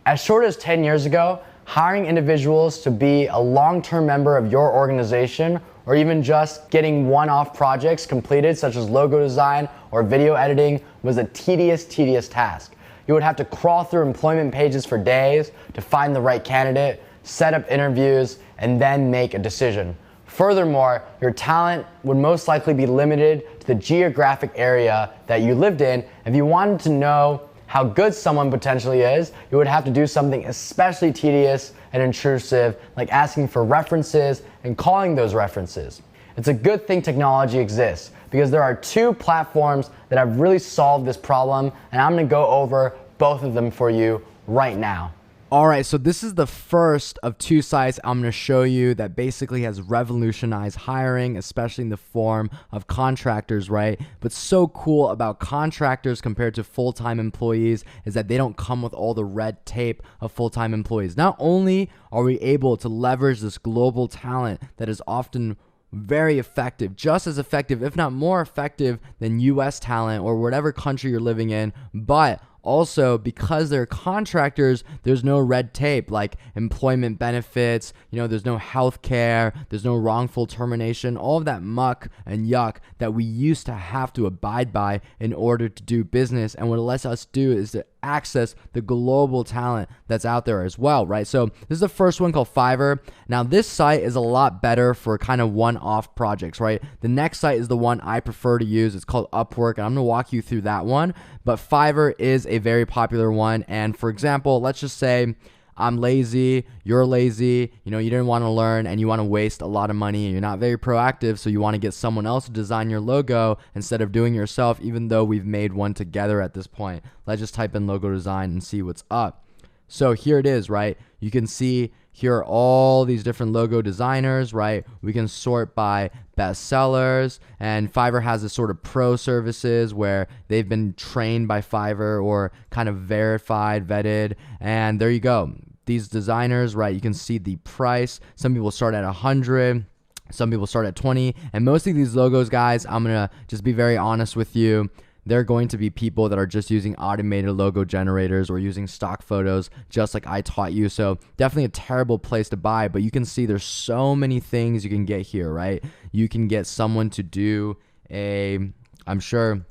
As short as 10 years ago, hiring individuals to be a long-term member of your organization, or even just getting one-off projects completed such as logo design or video editing, was a tedious task. You would have to crawl through employment pages for days to find the right candidate, set up interviews, and then make a decision. Furthermore, your talent would most likely be limited to the geographic area that you lived in. If you wanted to know how good someone potentially is, you would have to do something especially tedious and intrusive, like asking for references and calling those references. It's a good thing technology exists, because there are two platforms that have really solved this problem, and I'm gonna go over both of them for you right now. All right, so this is the first of two sites I'm going to show you that basically has revolutionized hiring, especially in the form of contractors, right? But so cool about contractors compared to full-time employees is that they don't come with all the red tape of full-time employees. Not only are we able to leverage this global talent that is often very effective, just as effective, if not more effective than US talent or whatever country you're living in, but also, because they're contractors, there's no red tape like employment benefits, there's no health care, there's no wrongful termination, all of that muck and yuck that we used to have to abide by in order to do business. And what it lets us do is to access the global talent that's out there as well, right? So this is the first one, called Fiverr. Now this site is a lot better for kind of one-off projects, right? The next site is the one I prefer to use. It's called Upwork, and I'm gonna walk you through that one. But Fiverr is a very popular one. And for example, let's just say I'm lazy, you're lazy, you didn't want to learn and you want to waste a lot of money and you're not very proactive, so you want to get someone else to design your logo instead of doing it yourself, even though we've made one together at this point. Let's just type in logo design and see what's up. So here it is, right? You can see here are all these different logo designers, right? We can sort by best sellers, and Fiverr has this sort of pro services where they've been trained by Fiverr or kind of verified, vetted, and there you go. These designers, right? You can see the price. Some people start at 100. Some people start at 20. And most of these logos, guys, I'm going to just be very honest with you. They're going to be people that are just using automated logo generators or using stock photos, just like I taught you. So definitely a terrible place to buy, but you can see there's so many things you can get here, right? You can get someone to do I'm sure,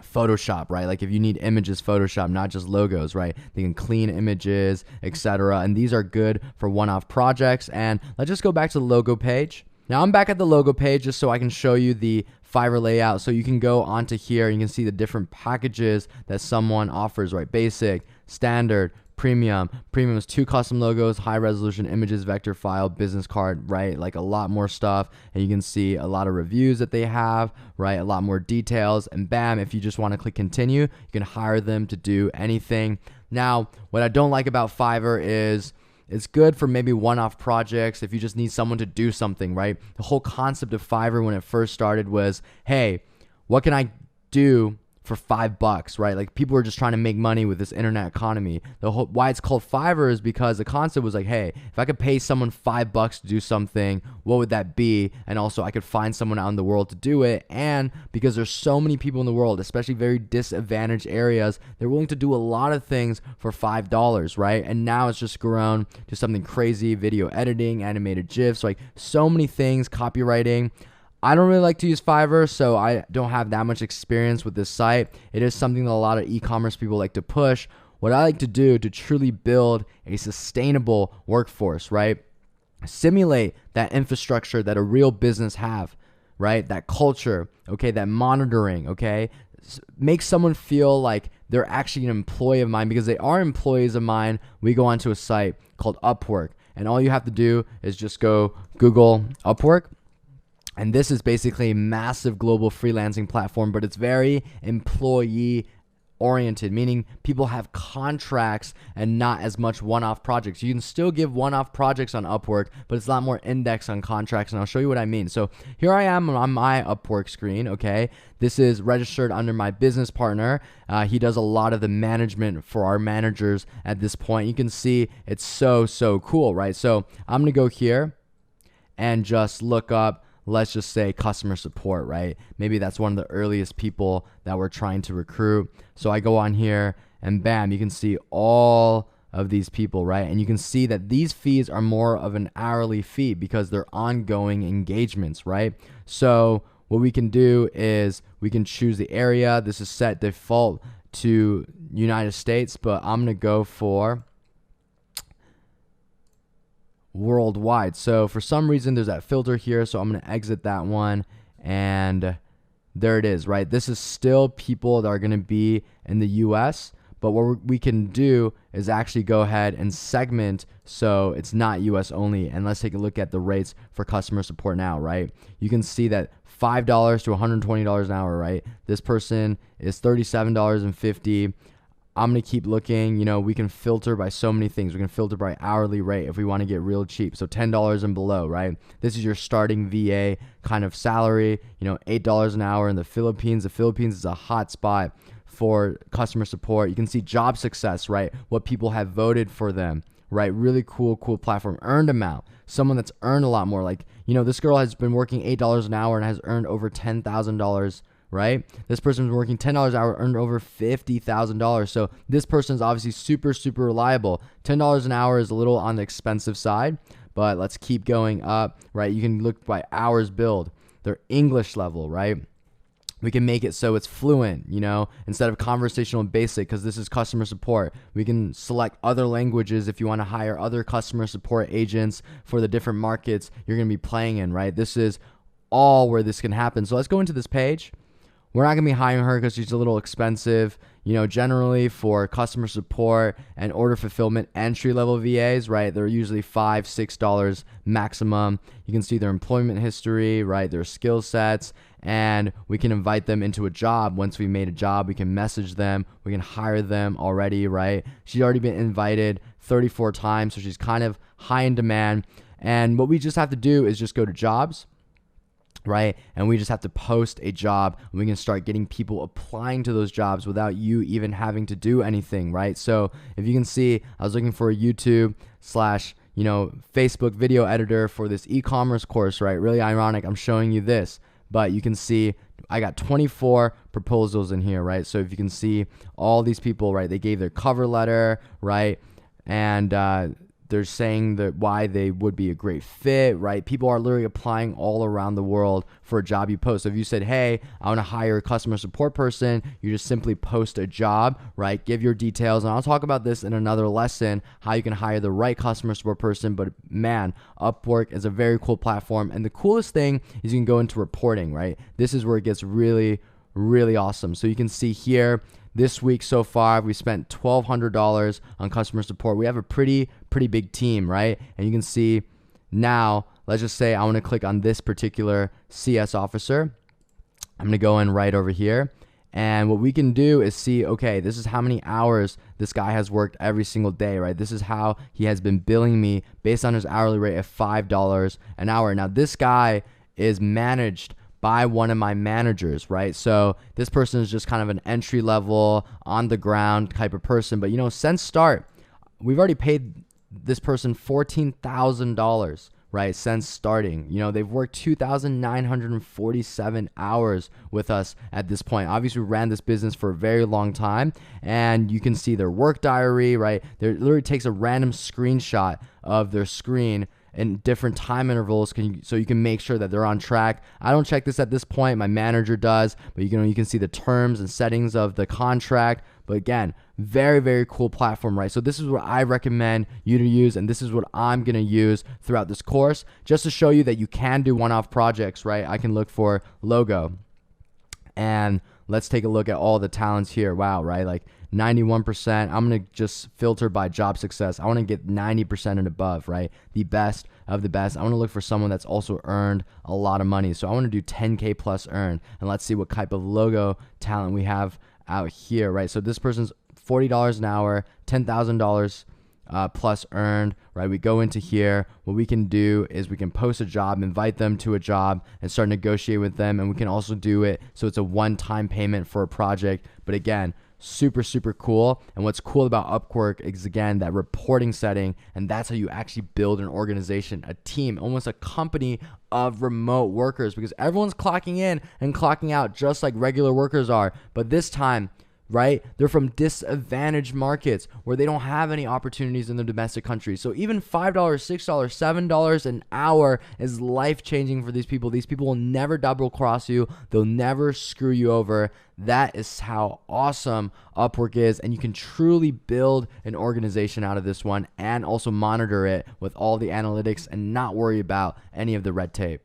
Photoshop, right? Like if you need images, Photoshop, not just logos, right? They can clean images, etc. And these are good for one-off projects. And let's just go back to the logo page. Now I'm back at the logo page just so I can show you the Fiverr layout. So you can go onto here and you can see the different packages that someone offers, right? Basic, standard, premium. Premium is 2 custom logos, high resolution images, vector file, business card, right? Like a lot more stuff. And you can see a lot of reviews that they have, right? A lot more details. And bam, if you just want to click continue, you can hire them to do anything. Now, what I don't like about Fiverr is it's good for maybe one-off projects if you just need someone to do something, right? The whole concept of Fiverr when it first started was, hey, what can I do for $5, right? Like people were just trying to make money with this internet economy. Why it's called Fiverr is because the concept was like, hey, if I could pay someone $5 to do something, what would that be? And also I could find someone out in the world to do it. And because there's so many people in the world, especially very disadvantaged areas, they're willing to do a lot of things for $5, right? And now it's just grown to something crazy: video editing, animated GIFs, like so many things, copywriting. I don't really like to use Fiverr, so I don't have that much experience with this site. It is something that a lot of e-commerce people like to push. What I like to do to truly build a sustainable workforce, right? Simulate that infrastructure that a real business have, right? That culture, okay? That monitoring, okay? Make someone feel like they're actually an employee of mine, because they are employees of mine. We go onto a site called Upwork, and all you have to do is just go Google Upwork. And this is basically a massive global freelancing platform, but it's very employee oriented, meaning people have contracts and not as much one-off projects. You can still give one-off projects on Upwork, but it's a lot more indexed on contracts, and I'll show you what I mean. So here I am on my Upwork screen, okay? This is registered under my business partner. He does a lot of the management for our managers at this point. You can see it's so cool, right? So I'm gonna go here and just look up, let's just say customer support, right? Maybe that's one of the earliest people that we're trying to recruit. So I go on here and bam, you can see all of these people, right? And you can see that these fees are more of an hourly fee because they're ongoing engagements, right? So what we can do is we can choose the area. This is set default to United States, but I'm going to go for worldwide. So for some reason there's that filter here, so I'm going to exit that one, and there it is, right? This is still people that are going to be in the US, but what we can do is actually go ahead and segment so it's not US only. And let's take a look at the rates for customer support now, right? You can see that $5 to $120 an hour, right? This person is $37.50. I'm going to keep looking. You know, we can filter by so many things. We can filter by hourly rate if we want to get real cheap. So $10 and below, right? This is your starting VA kind of salary, you know, $8 an hour in the Philippines. The Philippines is a hot spot for customer support. You can see job success, right? What people have voted for them, right? Really cool platform. Earned amount. Someone that's earned a lot more. Like, you know, this girl has been working $8 an hour and has earned over $10,000, right? This person's working $10 an hour, earned over $50,000. So this person is obviously super reliable. $10 an hour is a little on the expensive side, but let's keep going up, right? You can look by hours billed, their English level, right? We can make it so it's fluent, you know, instead of conversational basic, because this is customer support. We can select other languages if you want to hire other customer support agents for the different markets you're going to be playing in, right? This is all where this can happen. So let's go into this page. We're not going to be hiring her because she's a little expensive. You know, generally for customer support and order fulfillment entry-level VAs, right, they're usually $5, $6 maximum. You can see their employment history, right, their skill sets, and we can invite them into a job. Once we made a job, we can message them. We can hire them already, right? She's already been invited 34 times, so she's kind of high in demand. And what we just have to do is just go to jobs, right? And we just have to post a job, and we can start getting people applying to those jobs without you even having to do anything, right? So if you can see, I was looking for a YouTube / you know, Facebook video editor for this e-commerce course, right? Really ironic. I'm showing you this, but you can see I got 24 proposals in here, right? So if you can see all these people, right? They gave their cover letter, right? And they're saying that why they would be a great fit, right? People are literally applying all around the world for a job you post. So if you said, hey, I want to hire a customer support person, you just simply post a job, right? Give your details. And I'll talk about this in another lesson, how you can hire the right customer support person. But man, Upwork is a very cool platform. And the coolest thing is you can go into reporting, right? This is where it gets really awesome. So you can see here, this week so far, we spent $1,200 on customer support. We have a pretty big team, right? And you can see now, let's just say I want to click on this particular CS officer. I'm going to go in right over here. And what we can do is see, okay, this is how many hours this guy has worked every single day, right? This is how he has been billing me based on his hourly rate of $5 an hour. Now, this guy is managed by one of my managers, right? So this person is just kind of an entry level, on the ground type of person. But you know, since start, we've already paid this person $14,000, right? Since starting, you know, they've worked 2,947 hours with us at this point. Obviously, we ran this business for a very long time, and you can see their work diary, right? There literally takes a random screenshot of their screen in different time intervals, so you can make sure that they're on track. I don't check this at this point, my manager does, but you can see the terms and settings of the contract. But again, very cool platform, right? So this is what I recommend you to use, and this is what I'm gonna use throughout this course, just to show you that you can do one-off projects, right? I can look for logo, and let's take a look at all the talents here. Wow, right? Like 91%. I'm going to just filter by job success. I want to get 90% and above, right? The best of the best. I want to look for someone that's also earned a lot of money. So I want to do 10K plus earned, and let's see what type of logo talent we have out here, right? So this person's $40 an hour, $10,000 plus earned, right? We go into here. What we can do is we can post a job, invite them to a job, and start negotiate with them. And we can also do it so it's a one-time payment for a project. But again, super cool. And what's cool about Upwork is, again, that reporting setting, and that's how you actually build an organization, a team, almost a company of remote workers, because everyone's clocking in and clocking out just like regular workers are. But this time, right? They're from disadvantaged markets where they don't have any opportunities in their domestic country. So even $5, $6, $7 an hour is life-changing for these people. These people will never double cross you. They'll never screw you over. That is how awesome Upwork is, and you can truly build an organization out of this one and also monitor it with all the analytics and not worry about any of the red tape.